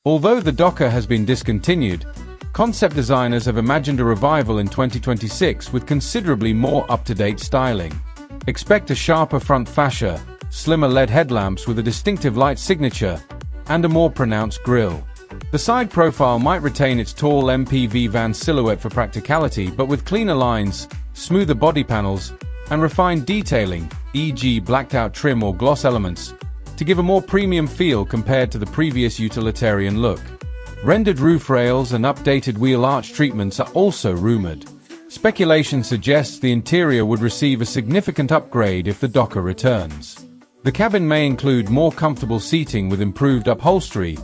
Although the Dokker has been discontinued, concept designers have imagined a revival in 2026 with considerably more up-to-date styling. Expect a sharper front fascia, slimmer LED headlamps with a distinctive light signature, and a more pronounced grille. The side profile might retain its tall MPV van silhouette for practicality, but with cleaner lines, smoother body panels, and refined detailing, e.g. blacked-out trim or gloss elements, to give a more premium feel compared to the previous utilitarian look. Rendered roof rails and updated wheel arch treatments are also rumored. Speculation suggests the interior would receive a significant upgrade if the Dokker returns. The cabin may include more comfortable seating with improved upholstery,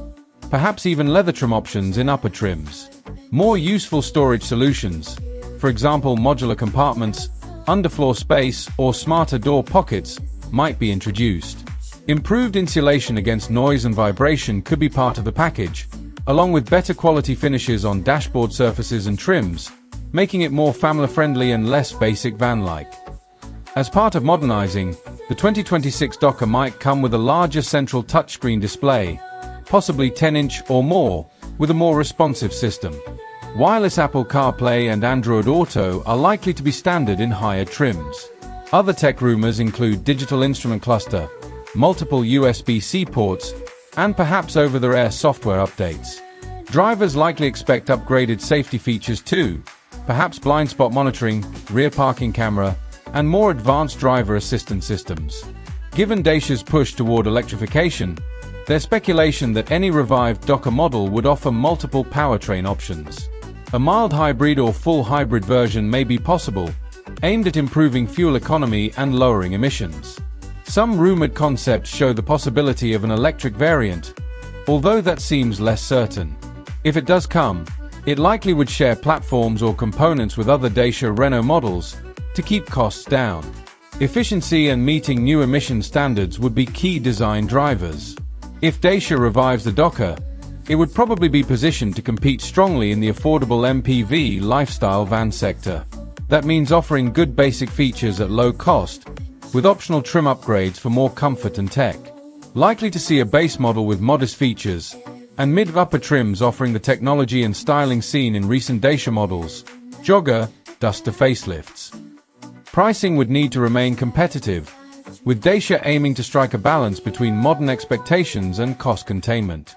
perhaps even leather trim options in upper trims. More useful storage solutions, for example modular compartments, underfloor space, or smarter door pockets, might be introduced. Improved insulation against noise and vibration could be part of the package, along with better quality finishes on dashboard surfaces and trims, making it more family-friendly and less basic van-like. As part of modernizing, the 2026 Dokker might come with a larger central touchscreen display, possibly 10-inch or more, with a more responsive system. Wireless Apple CarPlay and Android Auto are likely to be standard in higher trims. Other tech rumors include digital instrument cluster, multiple USB-C ports, and perhaps over-the-air software updates. Drivers likely expect upgraded safety features too, perhaps blind spot monitoring, rear parking camera, and more advanced driver assistance systems. Given Dacia's push toward electrification, there's speculation that any revived Dokker model would offer multiple powertrain options. A mild hybrid or full hybrid version may be possible, aimed at improving fuel economy and lowering emissions. Some rumored concepts show the possibility of an electric variant, although that seems less certain. If it does come, it likely would share platforms or components with other Dacia Renault models to keep costs down. Efficiency and meeting new emission standards would be key design drivers. If Dacia revives the Dokker, it would probably be positioned to compete strongly in the affordable MPV lifestyle van sector. That means offering good basic features at low cost, with optional trim upgrades for more comfort and tech. Likely to see a base model with modest features, and mid-upper trims offering the technology and styling seen in recent Dacia models, jogger, duster facelifts. Pricing would need to remain competitive, with Dacia aiming to strike a balance between modern expectations and cost containment.